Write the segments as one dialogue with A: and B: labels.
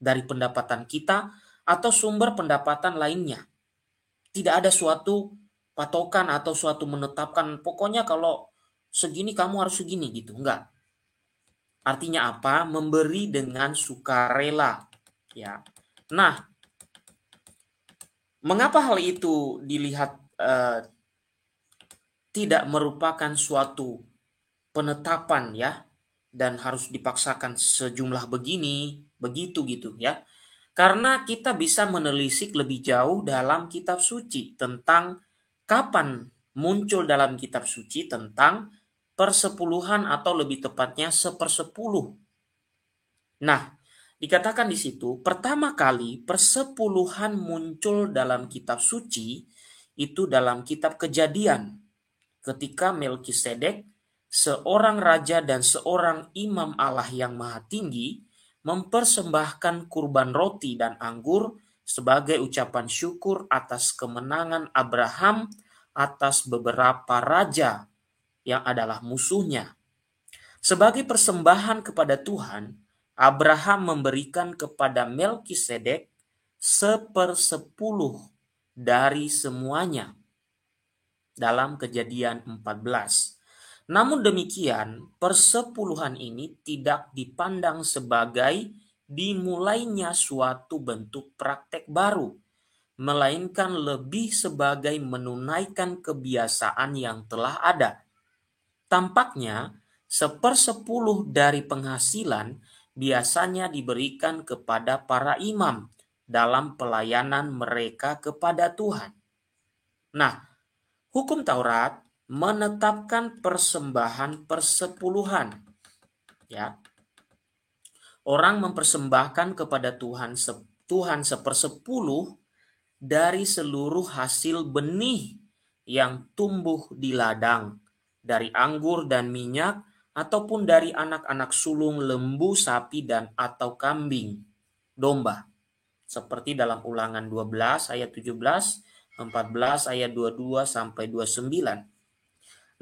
A: dari pendapatan kita atau sumber pendapatan lainnya. Tidak ada suatu patokan atau suatu menetapkan, pokoknya kalau segini kamu harus segini gitu. Enggak. Artinya apa? Memberi dengan sukarela. Ya. Nah, mengapa hal itu dilihat tidak merupakan suatu penetapan ya, dan harus dipaksakan sejumlah begini, begitu gitu ya. Karena kita bisa menelisik lebih jauh dalam kitab suci tentang kapan muncul dalam kitab suci tentang persepuluhan atau lebih tepatnya sepersepuluh. Nah, dikatakan di situ pertama kali persepuluhan muncul dalam kitab suci itu dalam kitab Kejadian ketika Melkisedek, seorang raja dan seorang imam Allah yang maha tinggi, mempersembahkan kurban roti dan anggur sebagai ucapan syukur atas kemenangan Abraham atas beberapa raja yang adalah musuhnya. Sebagai persembahan kepada Tuhan, Abraham memberikan kepada Melkisedek sepersepuluh dari semuanya dalam Kejadian 14. Namun demikian, persepuluhan ini tidak dipandang sebagai dimulainya suatu bentuk praktek baru, melainkan lebih sebagai menunaikan kebiasaan yang telah ada. Tampaknya, sepersepuluh dari penghasilan biasanya diberikan kepada para imam dalam pelayanan mereka kepada Tuhan. Nah, hukum Taurat menetapkan persembahan persepuluhan. Ya, orang mempersembahkan kepada Tuhan sepersepuluh dari seluruh hasil benih yang tumbuh di ladang, dari anggur dan minyak, ataupun dari anak-anak sulung lembu, sapi, dan atau kambing, domba. Seperti dalam Ulangan 12 ayat 17, 14 ayat 22 sampai 29.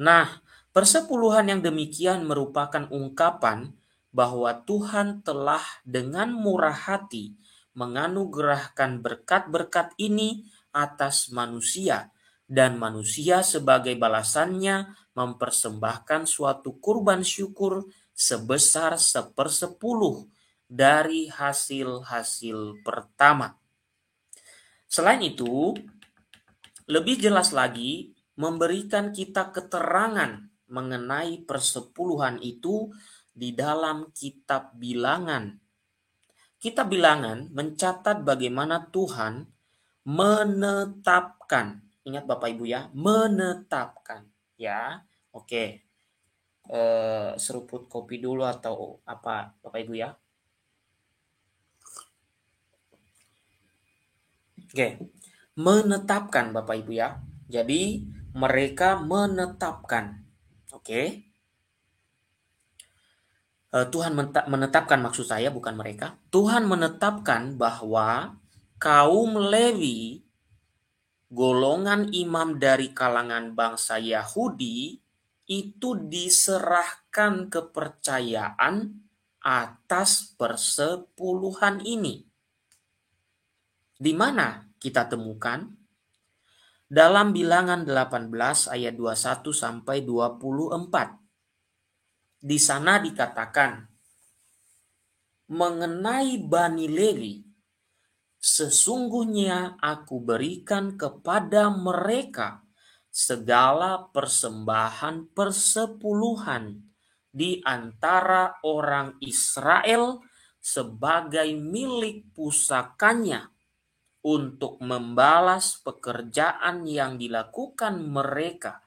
A: Nah, persepuluhan yang demikian merupakan ungkapan bahwa Tuhan telah dengan murah hati menganugerahkan berkat-berkat ini atas manusia, dan manusia sebagai balasannya mempersembahkan suatu kurban syukur sebesar sepersepuluh dari hasil-hasil pertama. Selain itu, lebih jelas lagi memberikan kita keterangan mengenai persepuluhan itu di dalam kitab Bilangan. Kitab Bilangan mencatat bagaimana Tuhan menetapkan. Ingat Bapak Ibu ya, menetapkan. Ya, oke. Seruput kopi dulu atau apa Bapak Ibu ya. Oke, menetapkan Bapak Ibu ya. Jadi mereka menetapkan. Oke. Tuhan menetapkan, maksud saya bukan mereka. Tuhan menetapkan bahwa kaum Lewi, golongan imam dari kalangan bangsa Yahudi, itu diserahkan kepercayaan atas persepuluhan ini. Di mana kita temukan? Dalam Bilangan 18 ayat 21 sampai 24. Di sana dikatakan mengenai Bani Lewi, sesungguhnya aku berikan kepada mereka segala persembahan persepuluhan di antara orang Israel sebagai milik pusakanya untuk membalas pekerjaan yang dilakukan mereka,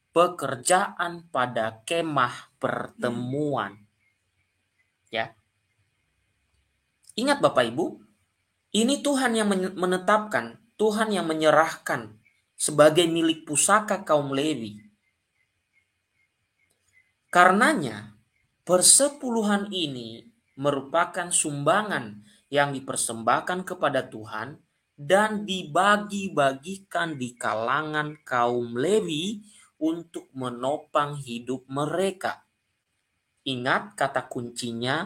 A: pekerjaan pada kemah pertemuan. Ya. Ingat Bapak Ibu, ini Tuhan yang menetapkan, Tuhan yang menyerahkan sebagai milik pusaka kaum Lewi. Karenanya, persepuluhan ini merupakan sumbangan yang dipersembahkan kepada Tuhan dan dibagi-bagikan di kalangan kaum Lewi untuk menopang hidup mereka. Ingat kata kuncinya,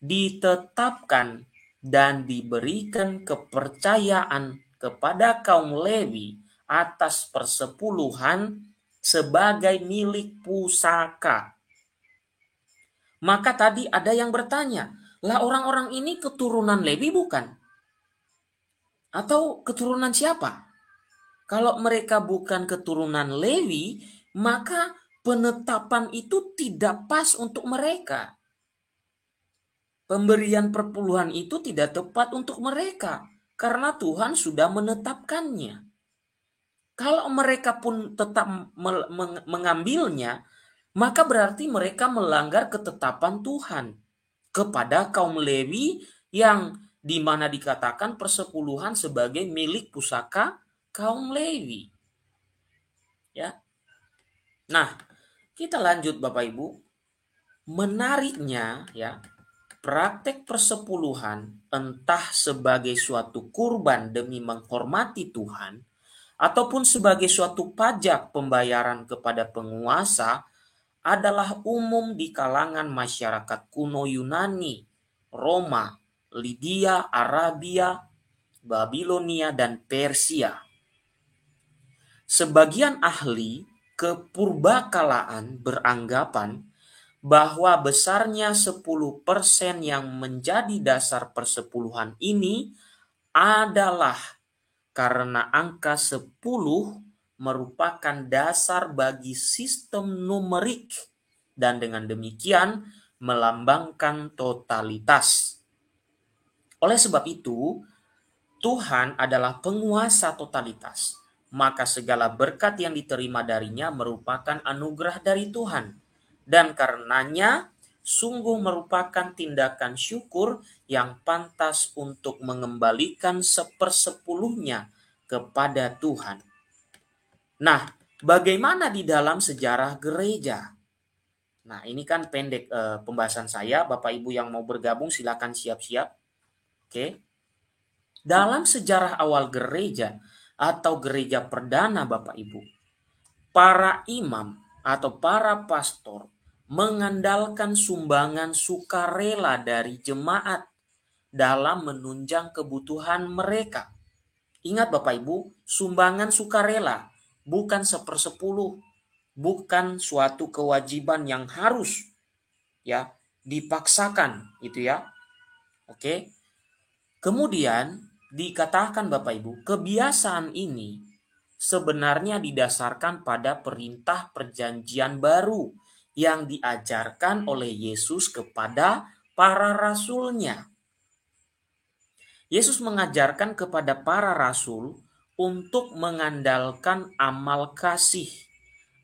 A: ditetapkan dan diberikan kepercayaan kepada kaum Lewi atas persepuluhan sebagai milik pusaka. Maka tadi ada yang bertanya, lah orang-orang ini keturunan Lewi bukan? Atau keturunan siapa? Kalau mereka bukan keturunan Lewi, maka penetapan itu tidak pas untuk mereka. Pemberian perpuluhan itu tidak tepat untuk mereka karena Tuhan sudah menetapkannya. Kalau mereka pun tetap mengambilnya, maka berarti mereka melanggar ketetapan Tuhan kepada kaum Lewi yang di mana dikatakan persepuluhan sebagai milik pusaka kaum Lewi. Ya. Nah, kita lanjut Bapak Ibu. Menariknya ya, praktek persepuluhan entah sebagai suatu kurban demi menghormati Tuhan ataupun sebagai suatu pajak pembayaran kepada penguasa adalah umum di kalangan masyarakat kuno Yunani, Roma, Lydia, Arabia, Babilonia, dan Persia. Sebagian ahli kepurbakalaan beranggapan bahwa besarnya 10% yang menjadi dasar persepuluhan ini adalah karena angka 10 merupakan dasar bagi sistem numerik dan dengan demikian melambangkan totalitas. Oleh sebab itu, Tuhan adalah penguasa totalitas, maka segala berkat yang diterima darinya merupakan anugerah dari Tuhan. Dan karenanya sungguh merupakan tindakan syukur yang pantas untuk mengembalikan 1/10 kepada Tuhan. Nah, bagaimana di dalam sejarah gereja? Nah, ini kan pendek pembahasan saya. Bapak Ibu yang mau bergabung silakan siap-siap. Oke. Dalam sejarah awal gereja atau gereja perdana Bapak Ibu, para imam atau para pastor mengandalkan sumbangan sukarela dari jemaat dalam menunjang kebutuhan mereka. Ingat Bapak Ibu, sumbangan sukarela bukan 1/10, bukan suatu kewajiban yang harus ya dipaksakan gitu ya. Oke. Kemudian dikatakan Bapak Ibu, kebiasaan ini sebenarnya didasarkan pada perintah perjanjian baru yang diajarkan oleh Yesus kepada para rasulnya. Yesus mengajarkan kepada para rasul untuk mengandalkan amal kasih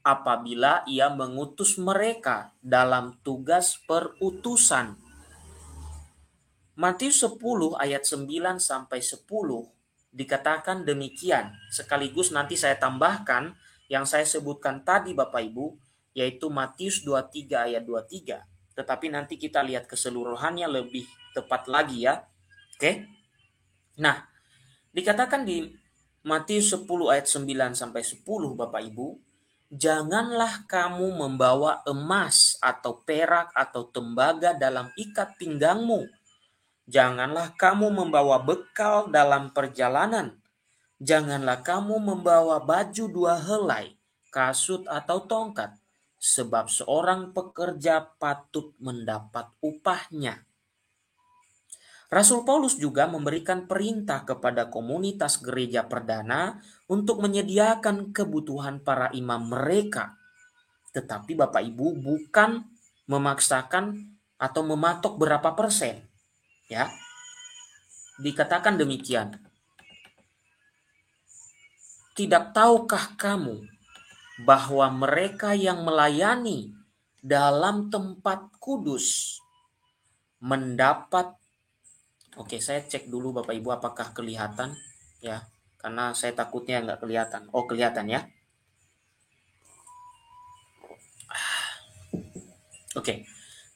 A: apabila ia mengutus mereka dalam tugas perutusan. Matius 10 ayat 9 sampai 10 dikatakan demikian. Sekaligus nanti saya tambahkan yang saya sebutkan tadi Bapak Ibu, yaitu Matius 23 ayat 23. Tetapi nanti kita lihat keseluruhannya lebih tepat lagi ya. Oke. Nah, dikatakan di Matius 10 ayat 9 sampai 10 Bapak Ibu, janganlah kamu membawa emas atau perak atau tembaga dalam ikat pinggangmu. Janganlah kamu membawa bekal dalam perjalanan. Janganlah kamu membawa baju 2 helai, kasut atau tongkat, sebab seorang pekerja patut mendapat upahnya. Rasul Paulus juga memberikan perintah kepada komunitas gereja perdana untuk menyediakan kebutuhan para imam mereka. Tetapi Bapak Ibu bukan memaksakan atau mematok berapa persen. Ya, dikatakan demikian. Tidak tahukah kamu bahwa mereka yang melayani dalam tempat kudus mendapat. Oke, saya cek dulu Bapak Ibu apakah kelihatan ya, karena saya takutnya nggak kelihatan. Oh, kelihatan ya. Oke,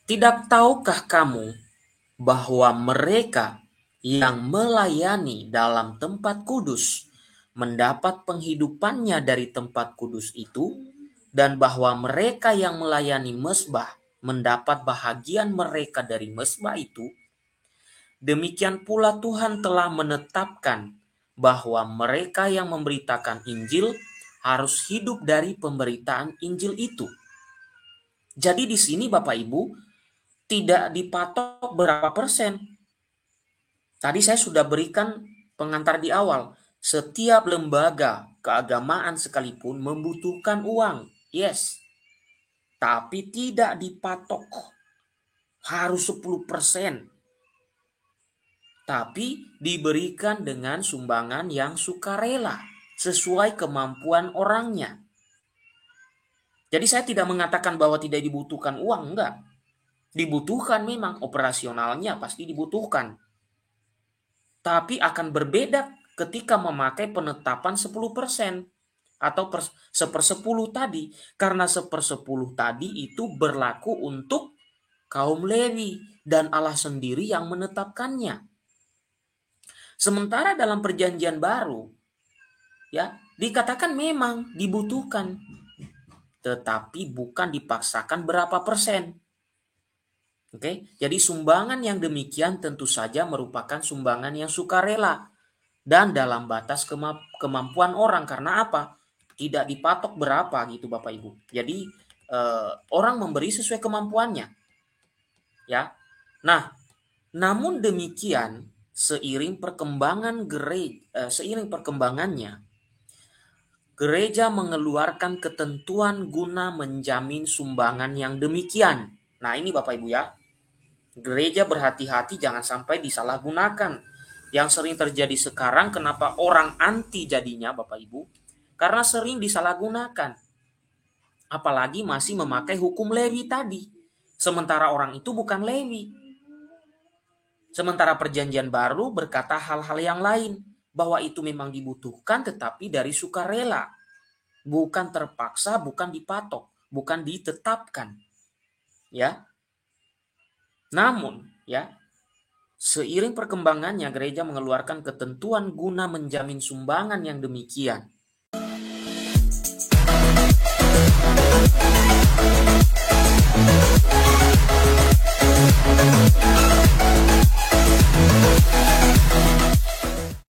A: tidak tahukah kamu bahwa mereka yang melayani dalam tempat kudus mendapat penghidupannya dari tempat kudus itu, dan bahwa mereka yang melayani mezbah mendapat bahagian mereka dari mezbah itu? Demikian pula Tuhan telah menetapkan bahwa mereka yang memberitakan Injil harus hidup dari pemberitaan Injil itu. Jadi di sini Bapak Ibu tidak dipatok berapa persen. Tadi saya sudah berikan pengantar di awal. Setiap lembaga keagamaan sekalipun membutuhkan uang. Yes. Tapi tidak dipatok. Harus 10%. Tapi diberikan dengan sumbangan yang sukarela. Sesuai kemampuan orangnya. Jadi saya tidak mengatakan bahwa tidak dibutuhkan uang. Enggak. Dibutuhkan memang. Operasionalnya pasti dibutuhkan. Tapi akan berbeda ketika memakai penetapan 10% atau sepersepuluh tadi. Karena sepersepuluh tadi itu berlaku untuk kaum Lewi dan Allah sendiri yang menetapkannya. Sementara dalam perjanjian baru, ya, dikatakan memang dibutuhkan, tetapi bukan dipaksakan berapa persen. Oke, jadi sumbangan yang demikian tentu saja merupakan sumbangan yang sukarela dan dalam batas kemampuan orang. Karena apa? Tidak dipatok berapa gitu Bapak Ibu. Jadi orang memberi sesuai kemampuannya. Ya. Nah, namun demikian seiring perkembangannya, gereja mengeluarkan ketentuan guna menjamin sumbangan yang demikian. Nah, ini Bapak Ibu ya. Gereja berhati-hati jangan sampai disalahgunakan. Yang sering terjadi sekarang, kenapa orang anti jadinya Bapak Ibu? Karena sering disalahgunakan. Apalagi masih memakai hukum Lewi tadi. Sementara orang itu bukan Lewi. Sementara perjanjian baru berkata hal-hal yang lain. Bahwa itu memang dibutuhkan tetapi dari sukarela. Bukan terpaksa, bukan dipatok, bukan ditetapkan. Ya. Namun, ya, seiring perkembangannya gereja mengeluarkan ketentuan guna menjamin sumbangan yang demikian.